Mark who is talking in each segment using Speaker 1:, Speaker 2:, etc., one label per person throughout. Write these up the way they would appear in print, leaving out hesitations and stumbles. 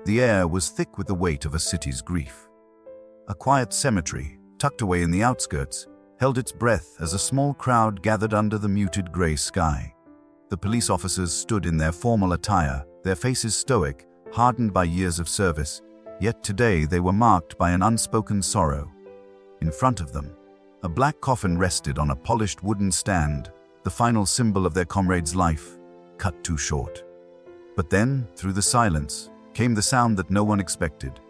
Speaker 1: The air was thick with the weight of a city's grief. A quiet cemetery, tucked away in the outskirts, held its breath as a small crowd gathered under the muted gray sky. The police officers stood in their formal attire, their faces stoic, hardened by years of service, yet today they were marked by an unspoken sorrow. In front of them, a black coffin rested on a polished wooden stand, the final symbol of their comrade's life, cut too short. But then, through the silence, came the sound that no one expected.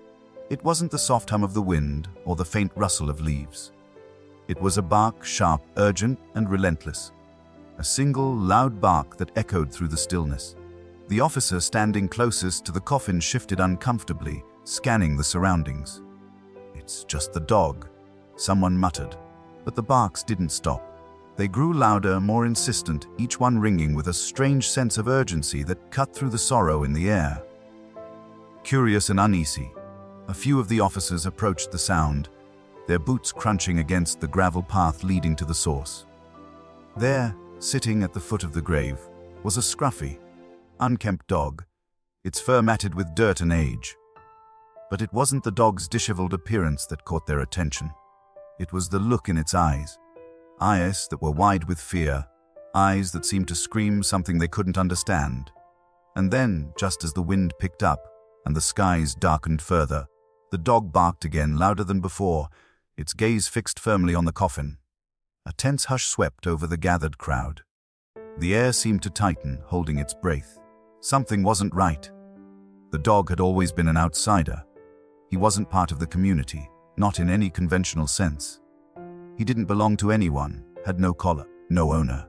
Speaker 1: It wasn't the soft hum of the wind or the faint rustle of leaves. It was a bark, sharp, urgent, and relentless. A single, loud bark that echoed through the stillness. The officer standing closest to the coffin shifted uncomfortably, scanning the surroundings. "It's just the dog," someone muttered. But the barks didn't stop. They grew louder, more insistent, each one ringing with a strange sense of urgency that cut through the sorrow in the air. Curious and uneasy, a few of the officers approached the sound, their boots crunching against the gravel path leading to the source. There, sitting at the foot of the grave, was a scruffy, unkempt dog, its fur matted with dirt and age. But it wasn't the dog's disheveled appearance that caught their attention. It was the look in its eyes that were wide with fear, eyes that seemed to scream something they couldn't understand. And then, just as the wind picked up and the skies darkened further, the dog barked again, louder than before, its gaze fixed firmly on the coffin. A tense hush swept over the gathered crowd. The air seemed to tighten, holding its breath. Something wasn't right. The dog had always been an outsider. He wasn't part of the community, not in any conventional sense. He didn't belong to anyone, had no collar, no owner.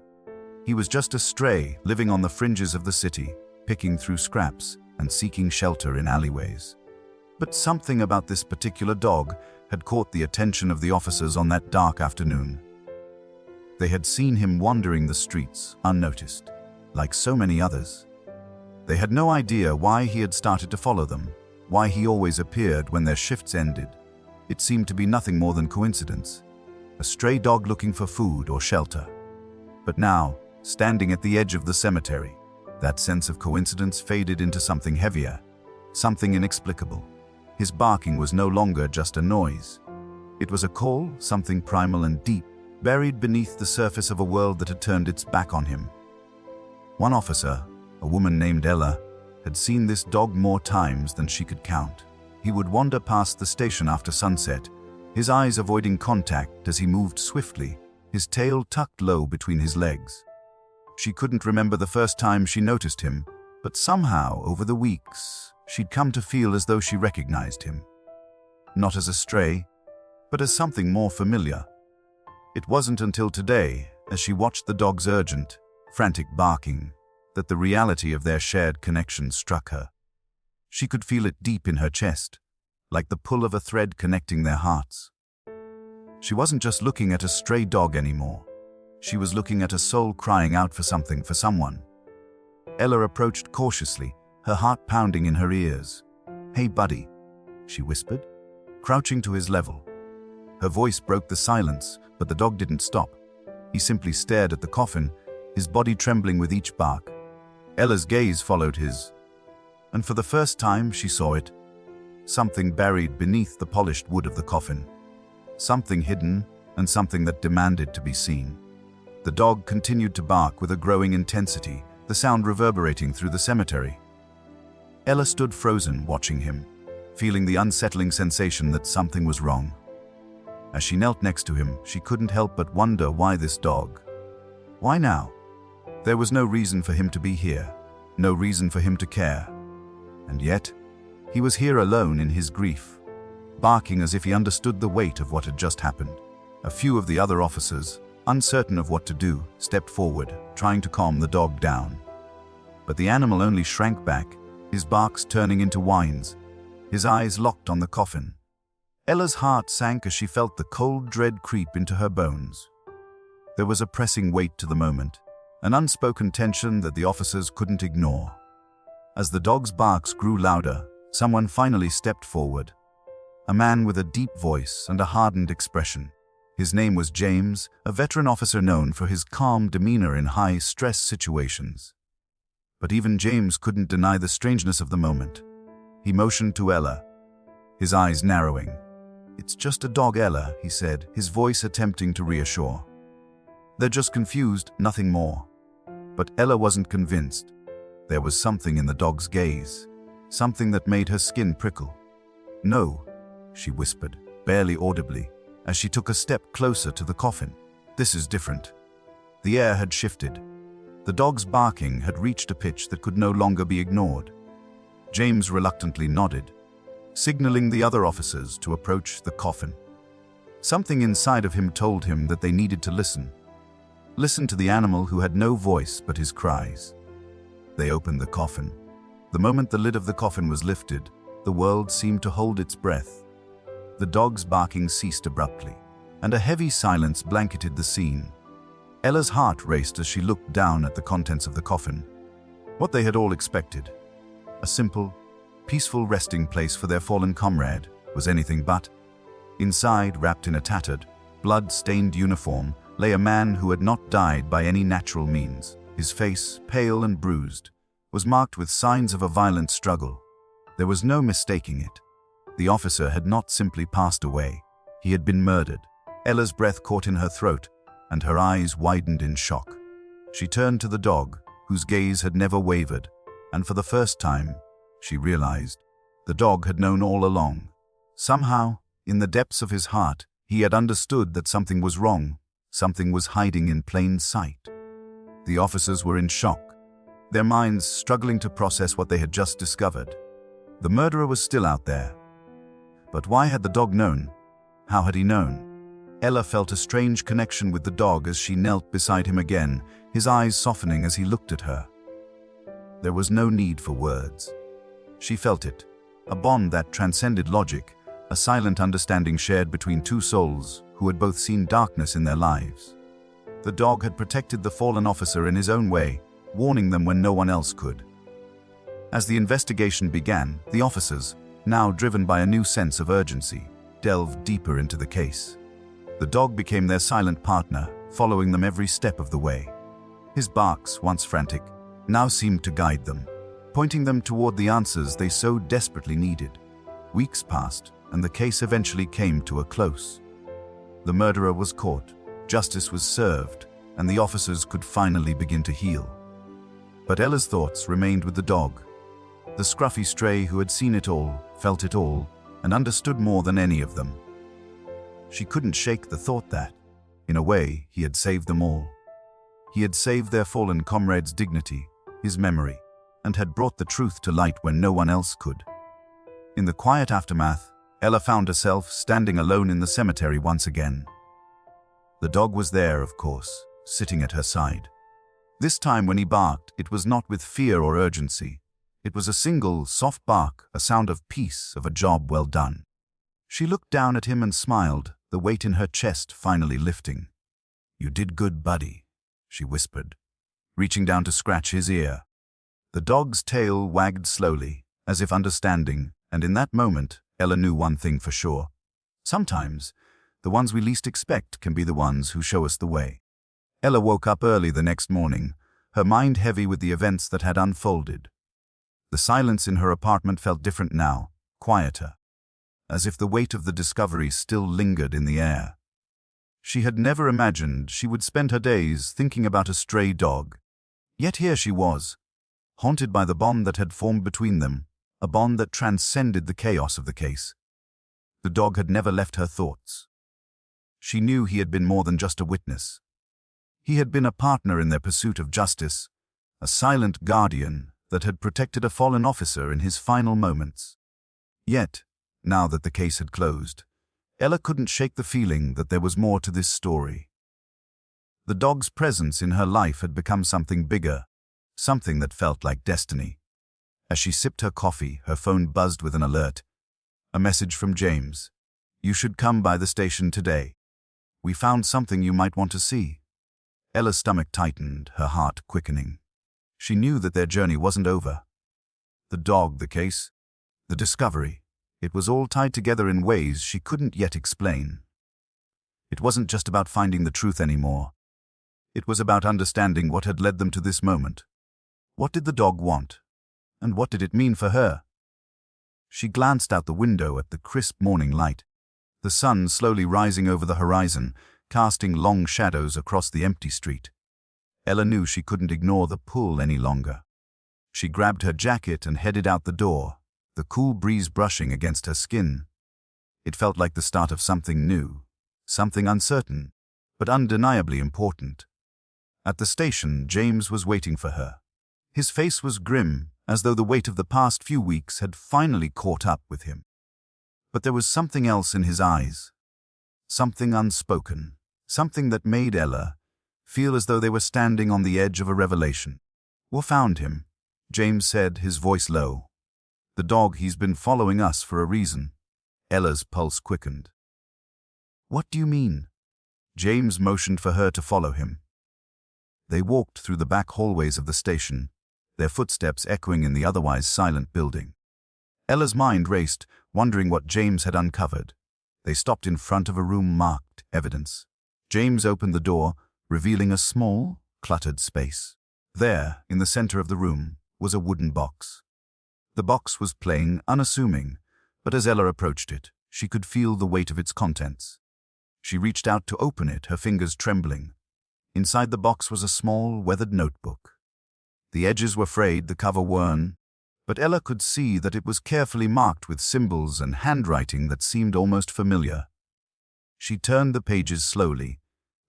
Speaker 1: He was just a stray, living on the fringes of the city, picking through scraps and seeking shelter in alleyways. But something about this particular dog had caught the attention of the officers on that dark afternoon. They had seen him wandering the streets, unnoticed, like so many others. They had no idea why he had started to follow them, why he always appeared when their shifts ended. It seemed to be nothing more than coincidence, a stray dog looking for food or shelter. But now, standing at the edge of the cemetery, that sense of coincidence faded into something heavier, something inexplicable. His barking was no longer just a noise. It was a call, something primal and deep, buried beneath the surface of a world that had turned its back on him. One officer, a woman named Ella, had seen this dog more times than she could count. He would wander past the station after sunset, his eyes avoiding contact as he moved swiftly, his tail tucked low between his legs. She couldn't remember the first time she noticed him, but somehow, over the weeks, she'd come to feel as though she recognized him. Not as a stray, but as something more familiar. It wasn't until today, as she watched the dog's urgent, frantic barking, that the reality of their shared connection struck her. She could feel it deep in her chest, like the pull of a thread connecting their hearts. She wasn't just looking at a stray dog anymore. She was looking at a soul crying out for something, for someone. Ella approached cautiously, her heart pounding in her ears. "Hey, buddy," she whispered, crouching to his level. Her voice broke the silence, but the dog didn't stop. He simply stared at the coffin, his body trembling with each bark. Ella's gaze followed his, and for the first time she saw it. Something buried beneath the polished wood of the coffin. Something hidden, and something that demanded to be seen. The dog continued to bark with a growing intensity, the sound reverberating through the cemetery. Ella stood frozen, watching him, feeling the unsettling sensation that something was wrong. As she knelt next to him, she couldn't help but wonder why this dog. Why now? There was no reason for him to be here, no reason for him to care. And yet, he was here alone in his grief, barking as if he understood the weight of what had just happened. A few of the other officers, uncertain of what to do, stepped forward, trying to calm the dog down. But the animal only shrank back, his barks turning into whines, his eyes locked on the coffin. Ella's heart sank as she felt the cold dread creep into her bones. There was a pressing weight to the moment, an unspoken tension that the officers couldn't ignore. As the dog's barks grew louder, someone finally stepped forward. A man with a deep voice and a hardened expression. His name was James, a veteran officer known for his calm demeanor in high-stress situations. But even James couldn't deny the strangeness of the moment. He motioned to Ella, his eyes narrowing. "It's just a dog, Ella," he said, his voice attempting to reassure. "They're just confused, nothing more." But Ella wasn't convinced. There was something in the dog's gaze, something that made her skin prickle. "No," she whispered, barely audibly, as she took a step closer to the coffin. "This is different." The air had shifted. The dog's barking had reached a pitch that could no longer be ignored. James reluctantly nodded, signaling the other officers to approach the coffin. Something inside of him told him that they needed to listen. Listen to the animal who had no voice but his cries. They opened the coffin. The moment the lid of the coffin was lifted, the world seemed to hold its breath. The dog's barking ceased abruptly, and a heavy silence blanketed the scene. Ella's heart raced as she looked down at the contents of the coffin. What they had all expected, a simple, peaceful resting place for their fallen comrade, was anything but. Inside, wrapped in a tattered, blood-stained uniform, lay a man who had not died by any natural means. His face, pale and bruised, was marked with signs of a violent struggle. There was no mistaking it. The officer had not simply passed away. He had been murdered. Ella's breath caught in her throat, and her eyes widened in shock. She turned to the dog, whose gaze had never wavered, and for the first time, she realized the dog had known all along. Somehow, in the depths of his heart, he had understood that something was wrong, something was hiding in plain sight. The officers were in shock, their minds struggling to process what they had just discovered. The murderer was still out there. But why had the dog known? How had he known? Ella felt a strange connection with the dog as she knelt beside him again, his eyes softening as he looked at her. There was no need for words. She felt it, a bond that transcended logic, a silent understanding shared between two souls who had both seen darkness in their lives. The dog had protected the fallen officer in his own way, warning them when no one else could. As the investigation began, the officers, now driven by a new sense of urgency, delved deeper into the case. The dog became their silent partner, following them every step of the way. His barks, once frantic, now seemed to guide them, pointing them toward the answers they so desperately needed. Weeks passed, and the case eventually came to a close. The murderer was caught, justice was served, and the officers could finally begin to heal. But Ella's thoughts remained with the dog, the scruffy stray who had seen it all, felt it all, and understood more than any of them. She couldn't shake the thought that, in a way, he had saved them all. He had saved their fallen comrade's dignity, his memory, and had brought the truth to light when no one else could. In the quiet aftermath, Ella found herself standing alone in the cemetery once again. The dog was there, of course, sitting at her side. This time when he barked, it was not with fear or urgency. It was a single, soft bark, a sound of peace, of a job well done. She looked down at him and smiled, the weight in her chest finally lifting. "You did good, buddy," she whispered, reaching down to scratch his ear. The dog's tail wagged slowly, as if understanding, and in that moment, Ella knew one thing for sure. Sometimes, the ones we least expect can be the ones who show us the way. Ella woke up early the next morning, her mind heavy with the events that had unfolded. The silence in her apartment felt different now, quieter, as if the weight of the discovery still lingered in the air. She had never imagined she would spend her days thinking about a stray dog. Yet here she was, haunted by the bond that had formed between them, a bond that transcended the chaos of the case. The dog had never left her thoughts. She knew he had been more than just a witness. He had been a partner in their pursuit of justice, a silent guardian that had protected a fallen officer in his final moments. Yet, now that the case had closed, Ella couldn't shake the feeling that there was more to this story. The dog's presence in her life had become something bigger, something that felt like destiny. As she sipped her coffee, her phone buzzed with an alert. A message from James. "You should come by the station today. We found something you might want to see." Ella's stomach tightened, her heart quickening. She knew that their journey wasn't over. The dog, the case, the discovery, it was all tied together in ways she couldn't yet explain. It wasn't just about finding the truth anymore. It was about understanding what had led them to this moment. What did the dog want? And what did it mean for her? She glanced out the window at the crisp morning light, the sun slowly rising over the horizon, casting long shadows across the empty street. Ella knew she couldn't ignore the pull any longer. She grabbed her jacket and headed out the door, the cool breeze brushing against her skin. It felt like the start of something new, something uncertain, but undeniably important. At the station, James was waiting for her. His face was grim, as though the weight of the past few weeks had finally caught up with him. But there was something else in his eyes, something unspoken, something that made Ella feel as though they were standing on the edge of a revelation. "We found him," James said, his voice low. "The dog, he's been following us for a reason." Ella's pulse quickened. "What do you mean?" James motioned for her to follow him. They walked through the back hallways of the station, their footsteps echoing in the otherwise silent building. Ella's mind raced, wondering what James had uncovered. They stopped in front of a room marked Evidence. James opened the door, revealing a small, cluttered space. There, in the center of the room, was a wooden box. The box was plain, unassuming, but as Ella approached it, she could feel the weight of its contents. She reached out to open it, her fingers trembling. Inside the box was a small, weathered notebook. The edges were frayed, the cover worn, but Ella could see that it was carefully marked with symbols and handwriting that seemed almost familiar. She turned the pages slowly,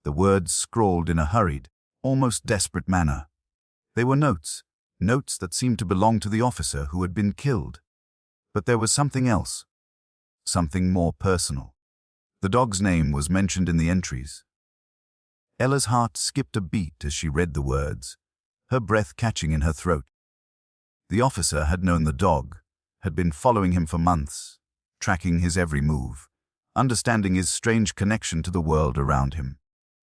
Speaker 1: the words scrawled in a hurried, almost desperate manner. They were notes that seemed to belong to the officer who had been killed. But there was something else, something more personal. The dog's name was mentioned in the entries. Ella's heart skipped a beat as she read the words, her breath catching in her throat. The officer had known the dog, had been following him for months, tracking his every move, understanding his strange connection to the world around him.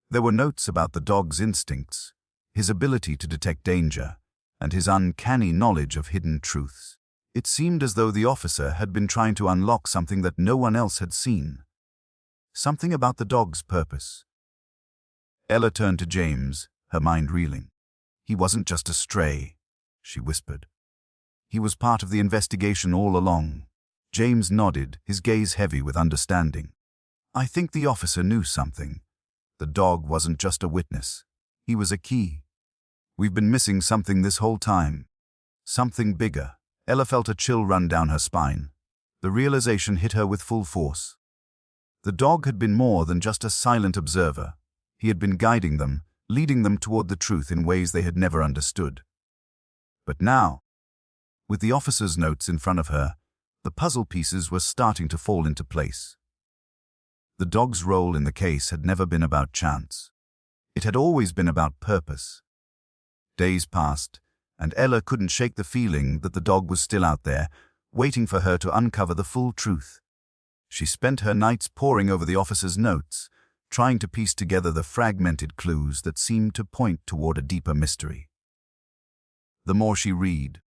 Speaker 1: There were notes about the dog's instincts, his ability to detect danger, and his uncanny knowledge of hidden truths. It seemed as though the officer had been trying to unlock something that no one else had seen. Something about the dog's purpose. Ella turned to James, her mind reeling. "He wasn't just a stray," she whispered. "He was part of the investigation all along." James nodded, his gaze heavy with understanding. "I think the officer knew something. The dog wasn't just a witness. He was a key. We've been missing something this whole time. Something bigger." Ella felt a chill run down her spine. The realization hit her with full force. The dog had been more than just a silent observer. He had been guiding them, leading them toward the truth in ways they had never understood. But now, with the officer's notes in front of her, the puzzle pieces were starting to fall into place. The dog's role in the case had never been about chance. It had always been about purpose. Days passed, and Ella couldn't shake the feeling that the dog was still out there, waiting for her to uncover the full truth. She spent her nights poring over the officer's notes, trying to piece together the fragmented clues that seemed to point toward a deeper mystery. The more she read,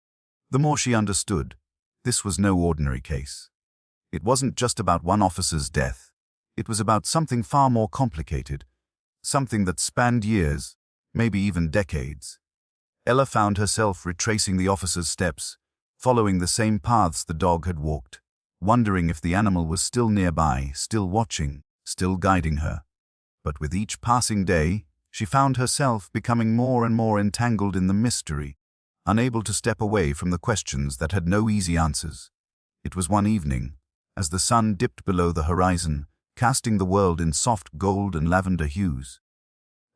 Speaker 1: the more she understood. This was no ordinary case. It wasn't just about one officer's death. It was about something far more complicated, something that spanned years, maybe even decades. Ella found herself retracing the officer's steps, following the same paths the dog had walked, wondering if the animal was still nearby, still watching, still guiding her. But with each passing day, she found herself becoming more and more entangled in the mystery, unable to step away from the questions that had no easy answers. It was one evening, as the sun dipped below the horizon, casting the world in soft gold and lavender hues,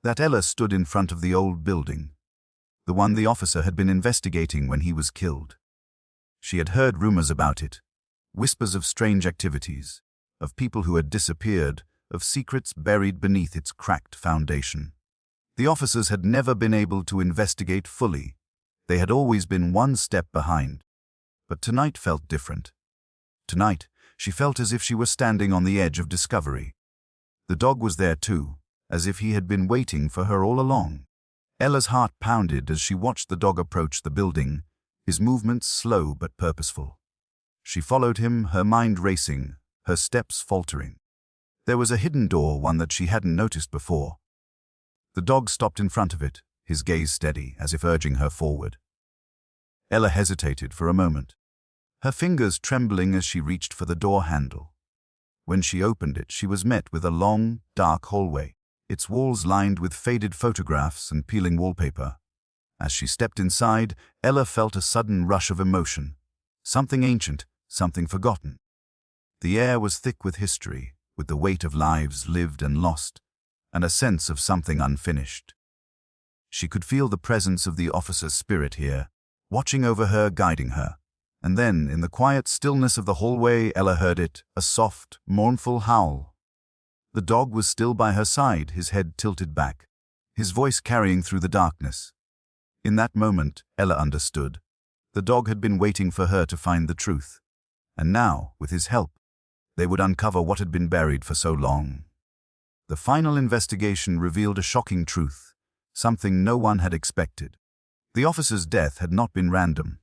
Speaker 1: that Ella stood in front of the old building, the one the officer had been investigating when he was killed. She had heard rumors about it, whispers of strange activities, of people who had disappeared, of secrets buried beneath its cracked foundation. The officers had never been able to investigate fully. They had always been one step behind. But tonight felt different. Tonight, she felt as if she were standing on the edge of discovery. The dog was there too, as if he had been waiting for her all along. Ella's heart pounded as she watched the dog approach the building, his movements slow but purposeful. She followed him, her mind racing, her steps faltering. There was a hidden door, one that she hadn't noticed before. The dog stopped in front of it, his gaze steady, as if urging her forward. Ella hesitated for a moment. her fingers trembling as she reached for the door handle. When she opened it, she was met with a long, dark hallway, its walls lined with faded photographs and peeling wallpaper. As she stepped inside, Ella felt a sudden rush of emotion. Something ancient, something forgotten. The air was thick with history, with the weight of lives lived and lost, and a sense of something unfinished. She could feel the presence of the officer's spirit here, watching over her, guiding her. And then, in the quiet stillness of the hallway, Ella heard it, a soft, mournful howl. The dog was still by her side, his head tilted back, his voice carrying through the darkness. In that moment, Ella understood. The dog had been waiting for her to find the truth. And now, with his help, they would uncover what had been buried for so long. The final investigation revealed a shocking truth, something no one had expected. The officer's death had not been random.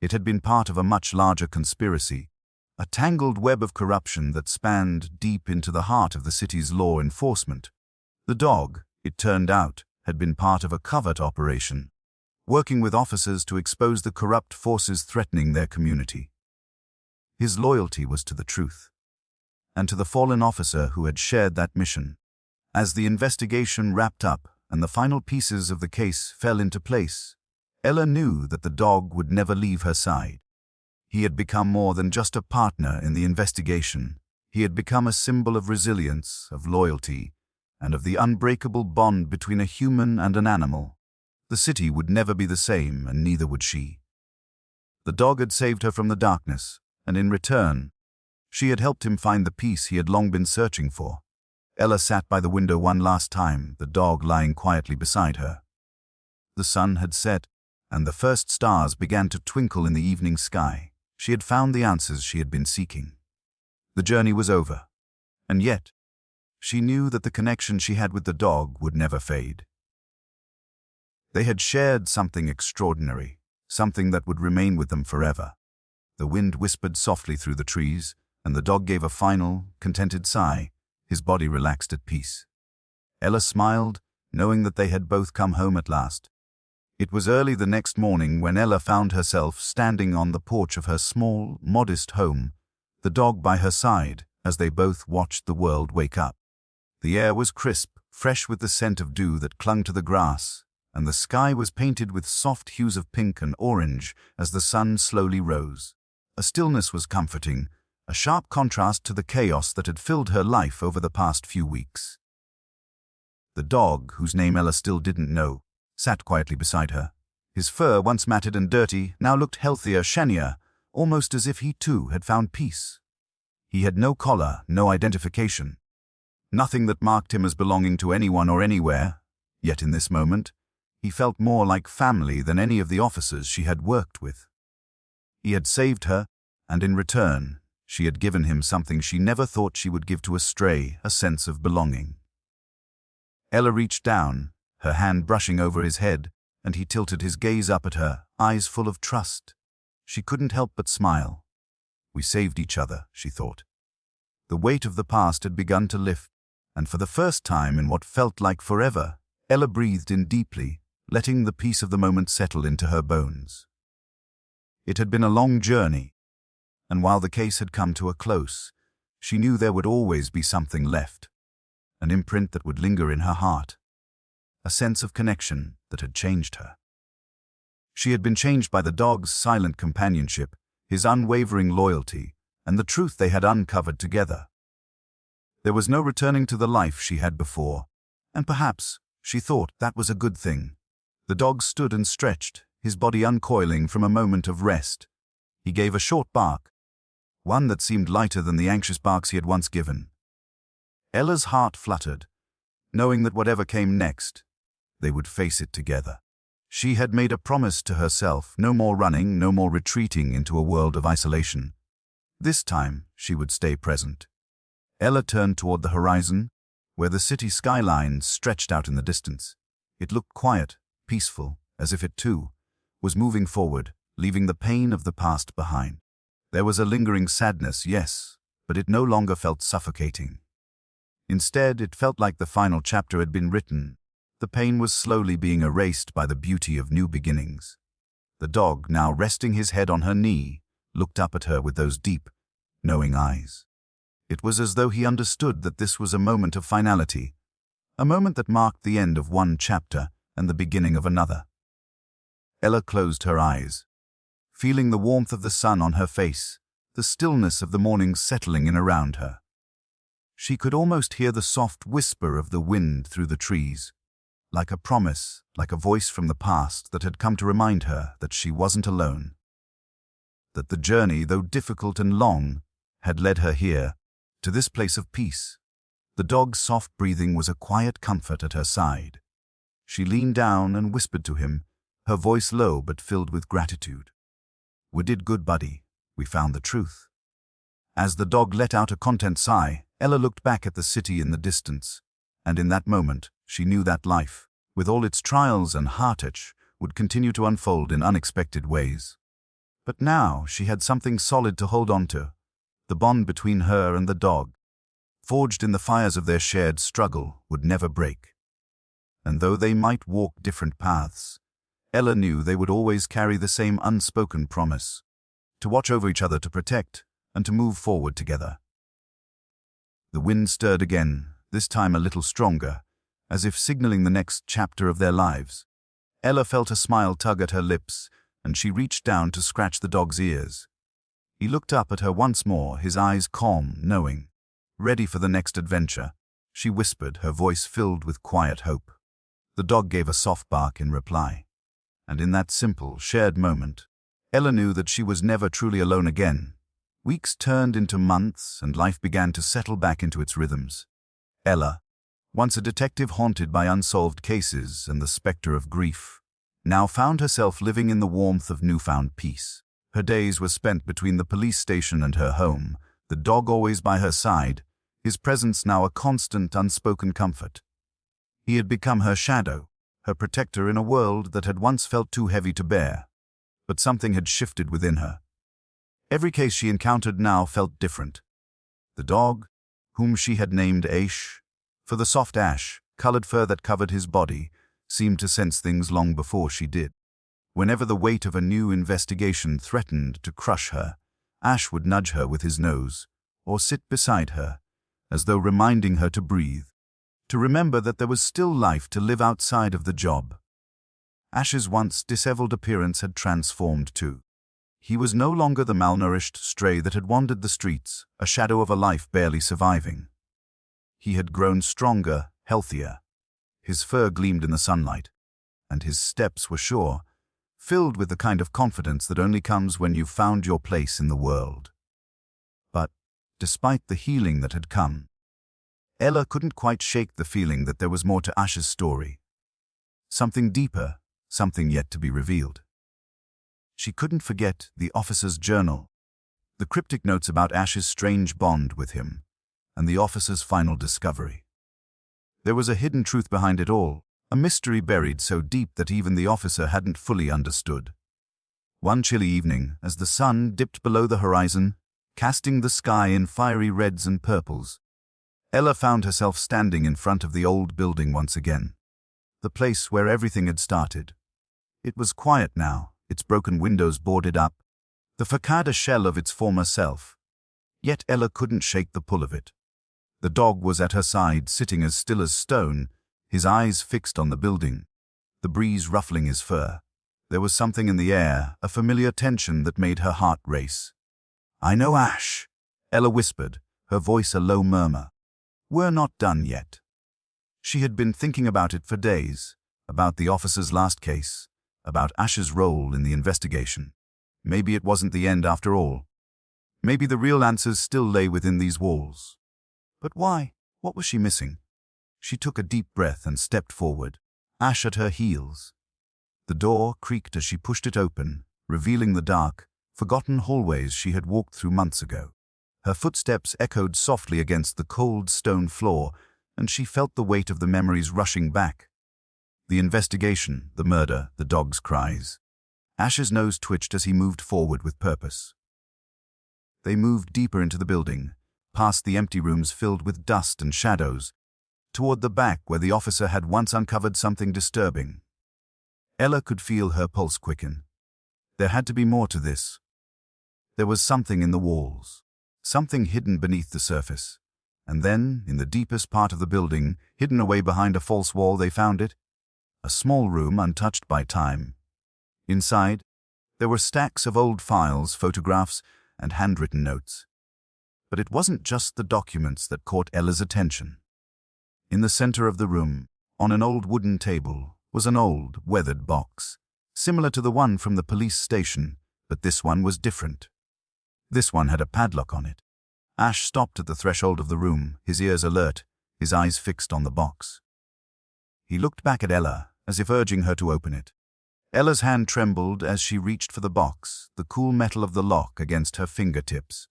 Speaker 1: It had been part of a much larger conspiracy, a tangled web of corruption that spanned deep into the heart of the city's law enforcement. The dog, it turned out, had been part of a covert operation, working with officers to expose the corrupt forces threatening their community. His loyalty was to the truth, and to the fallen officer who had shared that mission. As the investigation wrapped up and the final pieces of the case fell into place, Ella knew that the dog would never leave her side. He had become more than just a partner in the investigation. He had become a symbol of resilience, of loyalty, and of the unbreakable bond between a human and an animal. The city would never be the same, and neither would she. The dog had saved her from the darkness, and in return, she had helped him find the peace he had long been searching for. Ella sat by the window one last time, the dog lying quietly beside her. The sun had set, and the first stars began to twinkle in the evening sky. She had found the answers she had been seeking. The journey was over, and yet, she knew that the connection she had with the dog would never fade. They had shared something extraordinary, something that would remain with them forever. The wind whispered softly through the trees, and the dog gave a final, contented sigh, his body relaxed at peace. Ella smiled, knowing that they had both come home at last. It was early the next morning when Ella found herself standing on the porch of her small, modest home, the dog by her side, as they both watched the world wake up. The air was crisp, fresh with the scent of dew that clung to the grass, and the sky was painted with soft hues of pink and orange as the sun slowly rose. A stillness was comforting, a sharp contrast to the chaos that had filled her life over the past few weeks. The dog, whose name Ella still didn't know, sat quietly beside her. His fur, once matted and dirty, now looked healthier, shinier, almost as if he too had found peace. He had no collar, no identification, nothing that marked him as belonging to anyone or anywhere, yet in this moment, he felt more like family than any of the officers she had worked with. He had saved her, and in return, she had given him something she never thought she would give to a stray, a sense of belonging. Ella reached down, her hand brushing over his head, and he tilted his gaze up at her, eyes full of trust. She couldn't help but smile. We saved each other, she thought. The weight of the past had begun to lift, and for the first time in what felt like forever, Ella breathed in deeply, letting the peace of the moment settle into her bones. It had been a long journey, and while the case had come to a close, she knew there would always be something left, an imprint that would linger in her heart, a sense of connection that had changed her. She had been changed by the dog's silent companionship, his unwavering loyalty, and the truth they had uncovered together. There was no returning to the life she had before, and perhaps, she thought, that was a good thing. The dog stood and stretched, his body uncoiling from a moment of rest. He gave a short bark, one that seemed lighter than the anxious barks he had once given. Ella's heart fluttered, knowing that whatever came next, they would face it together. She had made a promise to herself, no more running, no more retreating into a world of isolation. This time, she would stay present. Ella turned toward the horizon, where the city skyline stretched out in the distance. It looked quiet, peaceful, as if it too was moving forward, leaving the pain of the past behind. There was a lingering sadness, yes, but it no longer felt suffocating. Instead, it felt like the final chapter had been written. The pain was slowly being erased by the beauty of new beginnings. The dog, now resting his head on her knee, looked up at her with those deep, knowing eyes. It was as though he understood that this was a moment of finality, a moment that marked the end of one chapter and the beginning of another. Ella closed her eyes, feeling the warmth of the sun on her face, the stillness of the morning settling in around her. She could almost hear the soft whisper of the wind through the trees, like a promise, like a voice from the past that had come to remind her that she wasn't alone. That the journey, though difficult and long, had led her here, to this place of peace. The dog's soft breathing was a quiet comfort at her side. She leaned down and whispered to him, her voice low but filled with gratitude. "We did good, buddy. We found the truth." As the dog let out a content sigh, Ella looked back at the city in the distance, and in that moment, she knew that life, with all its trials and heartache, would continue to unfold in unexpected ways. But now she had something solid to hold on to, the bond between her and the dog, forged in the fires of their shared struggle, would never break. And though they might walk different paths, Ella knew they would always carry the same unspoken promise, to watch over each other, to protect, and to move forward together. The wind stirred again, this time a little stronger, as if signaling the next chapter of their lives. Ella felt a smile tug at her lips, and she reached down to scratch the dog's ears. He looked up at her once more, his eyes calm, knowing. Ready for the next adventure, she whispered, her voice filled with quiet hope. The dog gave a soft bark in reply. And in that simple, shared moment, Ella knew that she was never truly alone again. Weeks turned into months, and life began to settle back into its rhythms. Ella, once a detective haunted by unsolved cases and the specter of grief, now found herself living in the warmth of newfound peace. Her days were spent between the police station and her home, the dog always by her side, his presence now a constant, unspoken comfort. He had become her shadow, her protector in a world that had once felt too heavy to bear. But something had shifted within her. Every case she encountered now felt different. The dog, whom she had named Aish, for the soft ash-colored fur that covered his body, seemed to sense things long before she did. Whenever the weight of a new investigation threatened to crush her, Ash would nudge her with his nose, or sit beside her, as though reminding her to breathe, to remember that there was still life to live outside of the job. Ash's once disheveled appearance had transformed too. He was no longer the malnourished stray that had wandered the streets, a shadow of a life barely surviving. He had grown stronger, healthier. His fur gleamed in the sunlight, and his steps were sure, filled with the kind of confidence that only comes when you've found your place in the world. But, despite the healing that had come, Ella couldn't quite shake the feeling that there was more to Ash's story. Something deeper, something yet to be revealed. She couldn't forget the officer's journal, the cryptic notes about Ash's strange bond with him, and the officer's final discovery. There was a hidden truth behind it all, a mystery buried so deep that even the officer hadn't fully understood. One chilly evening, as the sun dipped below the horizon, casting the sky in fiery reds and purples, Ella found herself standing in front of the old building once again, the place where everything had started. It was quiet now, its broken windows boarded up, the facade shell of its former self. Yet Ella couldn't shake the pull of it. The dog was at her side, sitting as still as stone, his eyes fixed on the building, the breeze ruffling his fur. There was something in the air, a familiar tension that made her heart race. "I know, Ash," Ella whispered, her voice a low murmur. "We're not done yet." She had been thinking about it for days, about the officer's last case, about Ash's role in the investigation. Maybe it wasn't the end after all. Maybe the real answers still lay within these walls. But why? What was she missing? She took a deep breath and stepped forward, Ash at her heels. The door creaked as she pushed it open, revealing the dark, forgotten hallways she had walked through months ago. Her footsteps echoed softly against the cold stone floor, and she felt the weight of the memories rushing back. The investigation, the murder, the dog's cries. Ash's nose twitched as he moved forward with purpose. They moved deeper into the building, past the empty rooms filled with dust and shadows, toward the back where the officer had once uncovered something disturbing. Ella could feel her pulse quicken. There had to be more to this. There was something in the walls, something hidden beneath the surface. And then, in the deepest part of the building, hidden away behind a false wall, they found it. A small room untouched by time. Inside, there were stacks of old files, photographs, and handwritten notes. But it wasn't just the documents that caught Ella's attention. In the center of the room, on an old wooden table, was an old, weathered box, similar to the one from the police station, but this one was different. This one had a padlock on it. Ash stopped at the threshold of the room, his ears alert, his eyes fixed on the box. He looked back at Ella, as if urging her to open it. Ella's hand trembled as she reached for the box, the cool metal of the lock against her fingertips.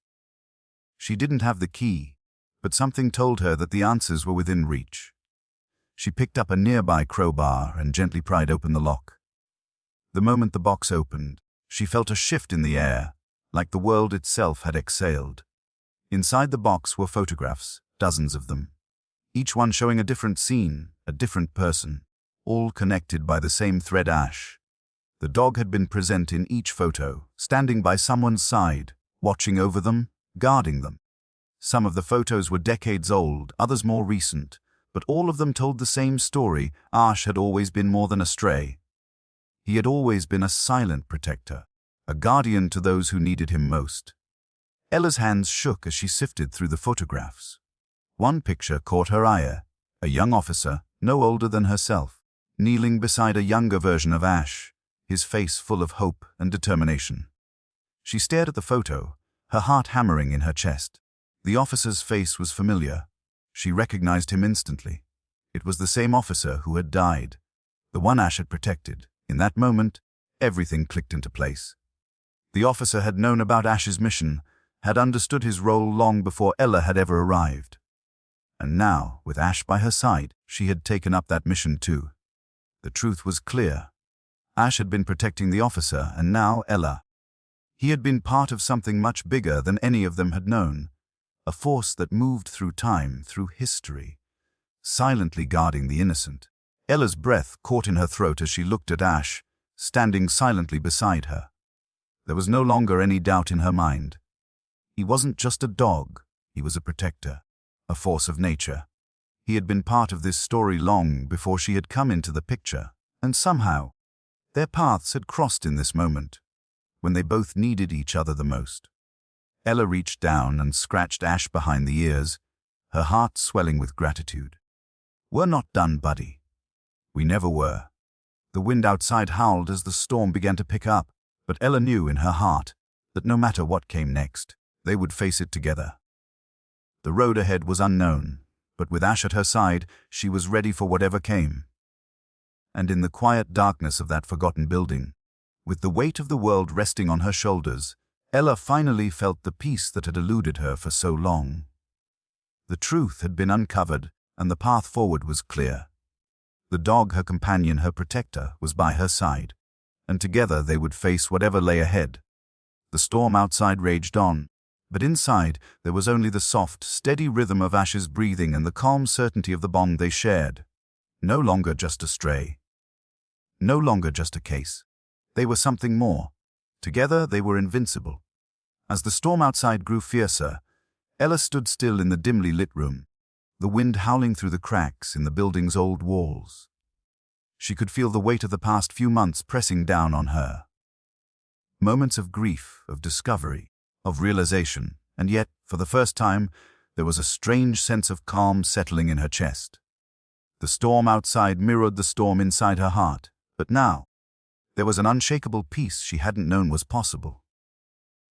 Speaker 1: She didn't have the key, but something told her that the answers were within reach. She picked up a nearby crowbar and gently pried open the lock. The moment the box opened, she felt a shift in the air, like the world itself had exhaled. Inside the box were photographs, dozens of them, each one showing a different scene, a different person, all connected by the same thread. Ash. The dog had been present in each photo, standing by someone's side, watching over them, guarding them. Some of the photos were decades old, others more recent, but all of them told the same story. Ash had always been more than a stray. He had always been a silent protector, a guardian to those who needed him most. Ella's hands shook as she sifted through the photographs. One picture caught her eye, a young officer, no older than herself, kneeling beside a younger version of Ash, his face full of hope and determination. She stared at the photo, her heart hammering in her chest. The officer's face was familiar. She recognized him instantly. It was the same officer who had died, the one Ash had protected. In that moment, everything clicked into place. The officer had known about Ash's mission, had understood his role long before Ella had ever arrived. And now, with Ash by her side, she had taken up that mission too. The truth was clear. Ash had been protecting the officer, and now Ella. He had been part of something much bigger than any of them had known, a force that moved through time, through history, silently guarding the innocent. Ella's breath caught in her throat as she looked at Ash, standing silently beside her. There was no longer any doubt in her mind. He wasn't just a dog, he was a protector, a force of nature. He had been part of this story long before she had come into the picture, and somehow, their paths had crossed in this moment, when they both needed each other the most. Ella reached down and scratched Ash behind the ears, her heart swelling with gratitude. "We're not done, buddy." "We never were." The wind outside howled as the storm began to pick up, but Ella knew in her heart that no matter what came next, they would face it together. The road ahead was unknown, but with Ash at her side, she was ready for whatever came. And in the quiet darkness of that forgotten building, with the weight of the world resting on her shoulders, Ella finally felt the peace that had eluded her for so long. The truth had been uncovered, and the path forward was clear. The dog, her companion, her protector, was by her side, and together they would face whatever lay ahead. The storm outside raged on, but inside there was only the soft, steady rhythm of Ash's breathing and the calm certainty of the bond they shared. No longer just a stray. No longer just a case. They were something more. Together they were invincible. As the storm outside grew fiercer, Ella stood still in the dimly lit room, the wind howling through the cracks in the building's old walls. She could feel the weight of the past few months pressing down on her. Moments of grief, of discovery, of realization, and yet, for the first time, there was a strange sense of calm settling in her chest. The storm outside mirrored the storm inside her heart, but now, there was an unshakable peace she hadn't known was possible.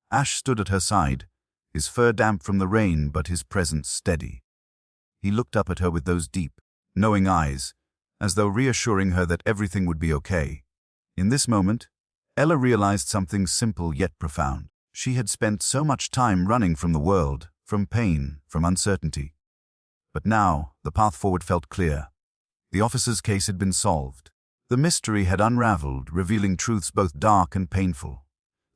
Speaker 1: Ash stood at her side, his fur damp from the rain but his presence steady. He looked up at her with those deep, knowing eyes, as though reassuring her that everything would be okay. In this moment, Ella realized something simple yet profound. She had spent so much time running from the world, from pain, from uncertainty. But now, the path forward felt clear. The officer's case had been solved. The mystery had unraveled, revealing truths both dark and painful.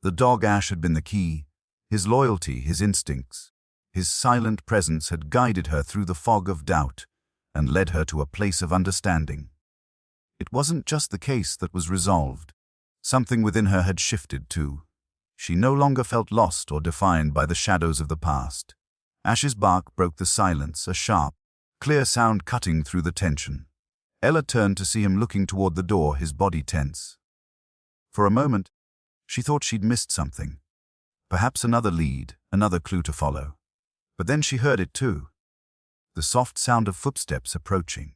Speaker 1: The dog Ash had been the key, his loyalty, his instincts. His silent presence had guided her through the fog of doubt and led her to a place of understanding. It wasn't just the case that was resolved. Something within her had shifted too. She no longer felt lost or defined by the shadows of the past. Ash's bark broke the silence, a sharp, clear sound cutting through the tension. Ella turned to see him looking toward the door, his body tense. For a moment, she thought she'd missed something. Perhaps another lead, another clue to follow. But then she heard it too. The soft sound of footsteps approaching.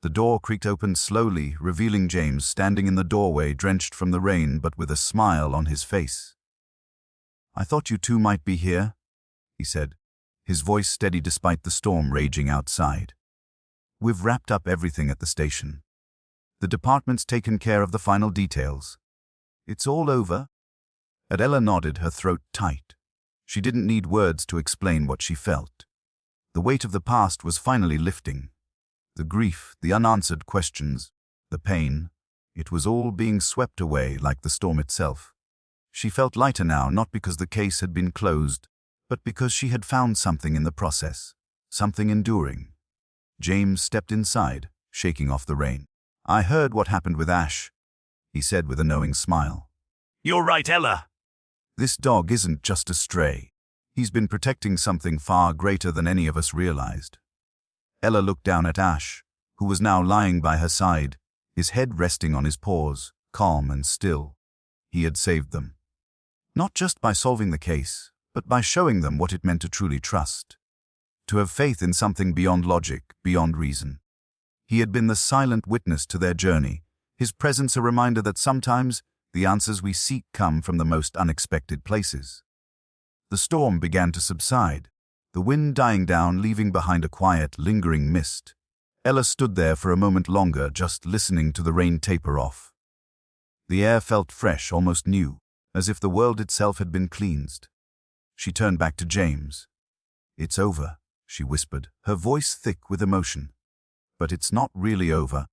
Speaker 1: The door creaked open slowly, revealing James standing in the doorway, drenched from the rain but with a smile on his face. "I thought you two might be here," he said, his voice steady despite the storm raging outside. "We've wrapped up everything at the station. The department's taken care of the final details. It's all over." Adela nodded, her throat tight. She didn't need words to explain what she felt. The weight of the past was finally lifting. The grief, the unanswered questions, the pain, it was all being swept away like the storm itself. She felt lighter now, not because the case had been closed, but because she had found something in the process, something enduring. James stepped inside, shaking off the rain. "I heard what happened with Ash," he said with a knowing smile.
Speaker 2: "You're right, Ella."
Speaker 1: "This dog isn't just a stray. He's been protecting something far greater than any of us realized." Ella looked down at Ash, who was now lying by her side, his head resting on his paws, calm and still. He had saved them. Not just by solving the case, but by showing them what it meant to truly trust. To have faith in something beyond logic, beyond reason. He had been the silent witness to their journey, his presence a reminder that sometimes the answers we seek come from the most unexpected places. The storm began to subside, the wind dying down, leaving behind a quiet, lingering mist. Ella stood there for a moment longer, just listening to the rain taper off. The air felt fresh, almost new, as if the world itself had been cleansed. She turned back to James. "It's over," she whispered, her voice thick with emotion. "But it's not really over,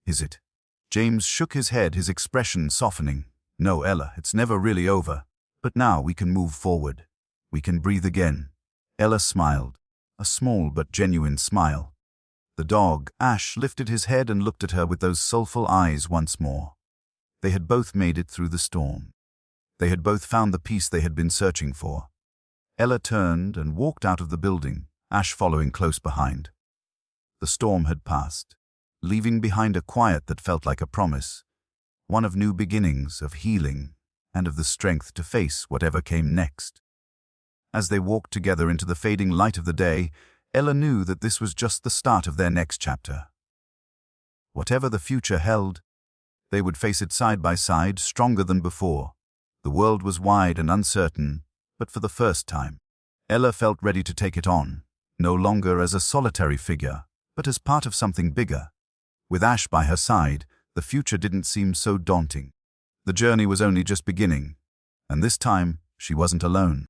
Speaker 1: is it?" James shook his head, his expression softening. "No, Ella, it's never really over. But now we can move forward. We can breathe again." Ella smiled, a small but genuine smile. The dog, Ash, lifted his head and looked at her with those soulful eyes once more. They had both made it through the storm. They had both found the peace they had been searching for. Ella turned and walked out of the building, Ash following close behind. The storm had passed, leaving behind a quiet that felt like a promise, one of new beginnings, of healing, and of the strength to face whatever came next. As they walked together into the fading light of the day, Ella knew that this was just the start of their next chapter. Whatever the future held, they would face it side by side, stronger than before. The world was wide and uncertain, but for the first time, Ella felt ready to take it on, no longer as a solitary figure, but as part of something bigger. With Ash by her side, the future didn't seem so daunting. The journey was only just beginning, and this time she wasn't alone.